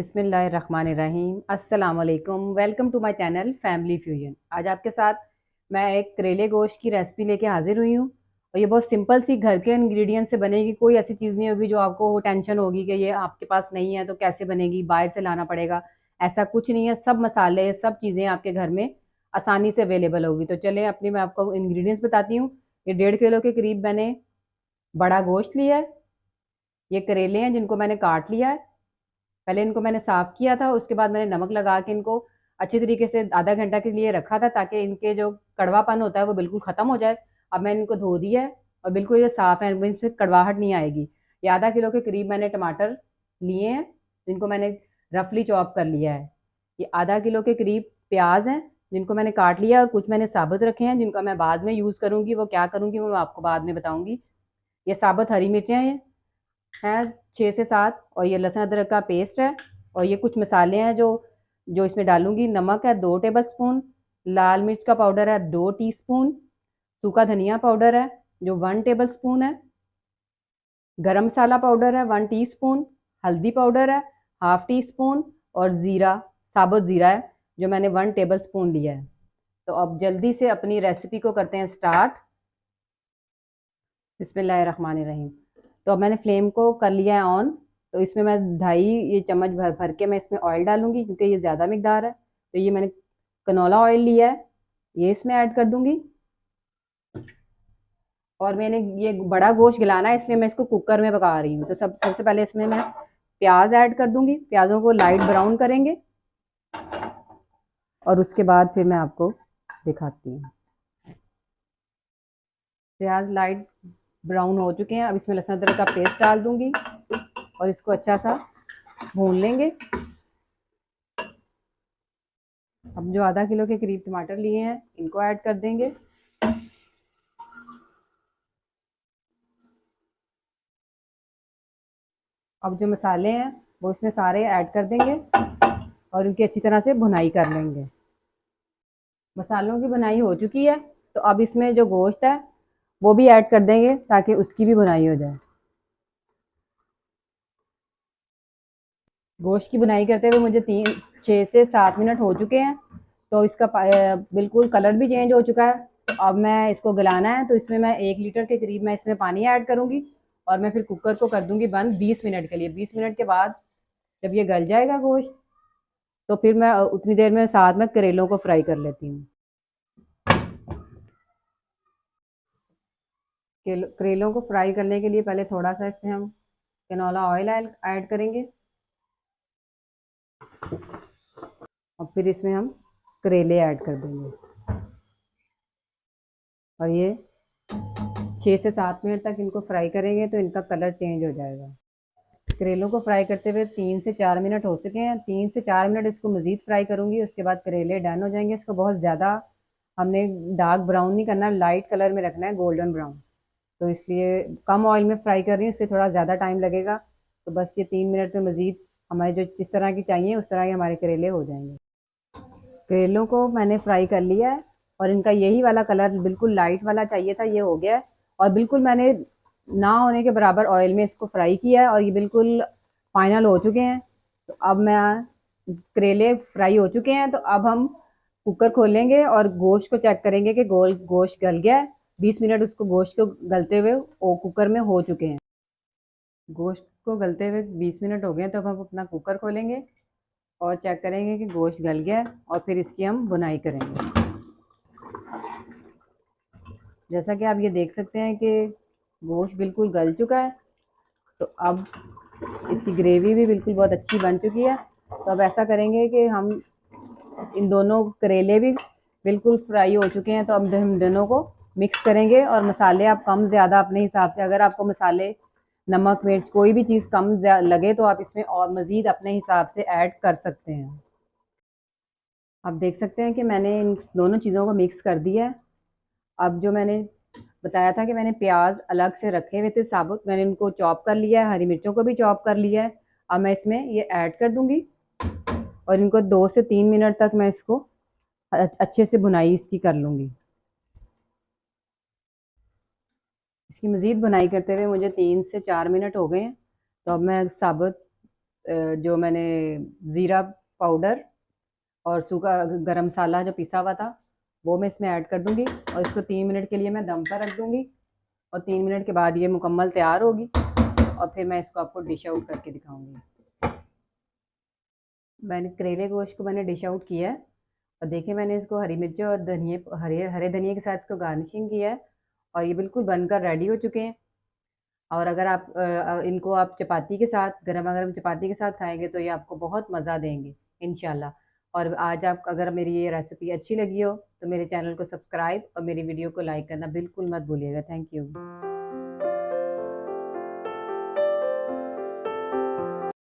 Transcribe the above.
बिस्मिल्लाहिर्रहमानिर्रहीम। अस्सलाम वालेकुम। Welcome to my channel Family Fusion. आज आपके साथ मैं एक करेले गोश्त की रेसिपी लेके हाजिर हुई हूँ और ये बहुत सिंपल सी घर के इंग्रेडिएंट से बनेगी। कोई ऐसी चीज़ नहीं होगी जो आपको टेंशन होगी कि ये आपके पास नहीं है तो कैसे बनेगी, बाहर से लाना पड़ेगा। ऐसा कुछ नहीं है। सब मसाले, सब चीज़ें आपके घर में आसानी से अवेलेबल होगी। तो चलें अपनी मैं आपको इंग्रेडिएंट्स बताती हूँ। ये 1.5 किलो के करीब मैंने बड़ा गोश्त लिया है। ये करेले हैं जिनको मैंने काट लिया है। पहले इनको मैंने साफ किया था, उसके बाद मैंने नमक लगा के इनको अच्छी तरीके से आधा घंटा के लिए रखा था ताकि इनके जो कड़वापन होता है वो बिल्कुल खत्म हो जाए। अब मैंने इनको धो दिया है और बिल्कुल ये साफ है, इनसे कड़वाहट नहीं आएगी। ये आधा किलो के करीब मैंने टमाटर लिए हैं जिनको मैंने रफली चॉप कर लिया है। ये आधा किलो के करीब प्याज हैं जिनको मैंने काट लिया है और कुछ मैंने साबुत रखे हैं जिनका मैं बाद में यूज़ करूंगी। वो क्या करूंगी वो मैं आपको बाद में बताऊंगी। ये साबुत हरी मिर्चें हैं 6 से 7, और ये लहसुन अदरक का पेस्ट है। और ये कुछ मसाले हैं जो जो इसमें डालूंगी। नमक है 2 टेबल स्पून, लाल मिर्च का पाउडर है 2 टीस्पून, सूखा धनिया पाउडर है जो 1 टेबल स्पून है, गरम मसाला पाउडर है 1 टीस्पून, हल्दी पाउडर है 1/2 टीस्पून, और ज़ीरा, साबुत ज़ीरा है जो मैंने 1 टेबल स्पून लिया है। तो अब जल्दी से अपनी रेसिपी को करते हैं स्टार्ट। बिस्मिल्लाहिर्रहमानिर्रहीम। तो अब मैंने फ्लेम को कर लिया है ऑन। तो इसमें मैं 2.5 ये चम्मच भर भर के मैं इसमें ऑयल डालूंगी क्योंकि ये ज़्यादा मकदार है। तो ये मैंने कनोला ऑयल लिया है, ये इसमें ऐड कर दूंगी। और मैंने ये बड़ा गोश्त गलाना है इसलिए मैं इसको कुकर में पका रही हूँ। तो सबसे पहले इसमें मैं प्याज ऐड कर दूंगी। प्याजों को लाइट ब्राउन करेंगे और उसके बाद फिर मैं आपको दिखाती हूँ। प्याज लाइट ब्राउन हो चुके हैं। अब इसमें लहसुन अदरक का पेस्ट डाल दूंगी और इसको अच्छा सा भून लेंगे। अब जो आधा किलो के करीब टमाटर लिए हैं इनको ऐड कर देंगे। अब जो मसाले हैं वो इसमें सारे ऐड कर देंगे और इनकी अच्छी तरह से भुनाई कर लेंगे। मसालों की भुनाई हो चुकी है तो अब इसमें जो गोश्त है वो भी ऐड कर देंगे ताकि उसकी भी भुनाई हो जाए। गोश्त की बुनाई करते हुए मुझे 6 से 7 मिनट हो चुके हैं। तो इसका बिल्कुल कलर भी चेंज हो चुका है। तो अब मैं इसको गलाना है तो इसमें मैं 1 लीटर के करीब मैं इसमें पानी ऐड करूंगी और मैं फिर कुकर को कर दूंगी बंद 20 मिनट के लिए। 20 मिनट के बाद जब ये गल जाएगा गोश्त तो फिर मैं उतनी देर में साथ में करेलों को फ्राई कर लेती हूँ। करेलों को फ्राई करने के लिए पहले थोड़ा सा इसमें हम कैनोला ऑयल ऐड करेंगे और फिर इसमें हम करेले ऐड कर देंगे और ये 6 से 7 मिनट तक इनको फ्राई करेंगे तो इनका कलर चेंज हो जाएगा। करेलों को फ्राई करते हुए 3 से 4 मिनट हो चुके हैं। 3 से 4 मिनट इसको मज़ीद फ्राई करूंगी, उसके बाद करेले डन हो जाएंगे। इसको बहुत ज़्यादा हमने डार्क ब्राउन नहीं करना, लाइट कलर में रखना है, गोल्डन ब्राउन। तो इसलिए कम ऑयल में फ्राई कर रही हूँ, इससे थोड़ा ज़्यादा टाइम लगेगा। तो बस ये 3 मिनट में मज़ीद हमारे जो जिस तरह की चाहिए उस तरह के हमारे करेले हो जाएंगे। करेलों को मैंने फ्राई कर लिया है और इनका यही वाला कलर बिल्कुल लाइट वाला चाहिए था, ये हो गया है। और बिल्कुल मैंने ना होने के बराबर ऑयल में इसको फ्राई किया है और ये बिल्कुल फाइनल हो चुके हैं। तो अब मैं करेले फ्राई हो चुके हैं तो अब हम कुकर खोलेंगे और गोश्त को चेक करेंगे कि गोश्त गल गया है। 20 मिनट उसको गोश्त को गलते हुए कुकर में हो चुके हैं। गोश्त को गलते हुए 20 मिनट हो गए हैं तो अब हम अपना कुकर खोलेंगे और चेक करेंगे कि गोश्त गल गया है और फिर इसकी हम बुनाई करेंगे। जैसा कि आप ये देख सकते हैं कि गोश्त बिल्कुल गल चुका है। तो अब इसकी ग्रेवी भी बिल्कुल बहुत अच्छी बन चुकी है। तो अब ऐसा करेंगे कि हम इन दोनों करेले भी बिल्कुल फ्राई हो चुके हैं तो अब हम दोनों को मिक्स करेंगे। और मसाले आप कम ज़्यादा अपने हिसाब से, अगर आपको मसाले नमक मिर्च कोई भी चीज़ कम लगे तो आप इसमें और मज़ीद अपने हिसाब से ऐड कर सकते हैं। आप देख सकते हैं कि मैंने इन दोनों चीज़ों को मिक्स कर दिया है। अब जो मैंने बताया था कि मैंने प्याज अलग से रखे हुए थे साबुत, मैंने इनको चॉप कर लिया है, हरी मिर्चों को भी चॉप कर लिया है। अब मैं इसमें ये ऐड कर दूंगी और इनको 2 से 3 मिनट तक मैं इसको अच्छे से भुनाई इसकी कर लूँगी। इसकी मज़ीद भुनाई करते हुए मुझे 3 से 4 मिनट हो गए हैं। तो अब मैं साबुत जो मैंने ज़ीरा पाउडर और सूखा गरम मसाला जो पिसा हुआ था वो मैं इसमें ऐड कर दूंगी, और इसको 3 मिनट के लिए मैं दम पर रख दूंगी। और 3 मिनट के बाद ये मुकम्मल तैयार होगी, और फिर मैं इसको आपको डिश आउट करके दिखाऊंगी। मैंने करेले गोश्त को मैंने डिश आउट किया है, और देखिए मैंने इसको हरी मिर्चें और धनिए हरे हरे धनिए के साथ इसको गार्निशिंग किया है, और ये बिल्कुल बनकर रेडी हो चुके हैं। और अगर आप इनको आप चपाती के साथ, गरमा गरम चपाती के साथ खाएंगे तो ये आपको बहुत मज़ा देंगे इंशाल्लाह। और आज आप अगर मेरी ये रेसिपी अच्छी लगी हो तो मेरे चैनल को सब्सक्राइब और मेरी वीडियो को लाइक करना बिल्कुल मत भूलिएगा। Thank you.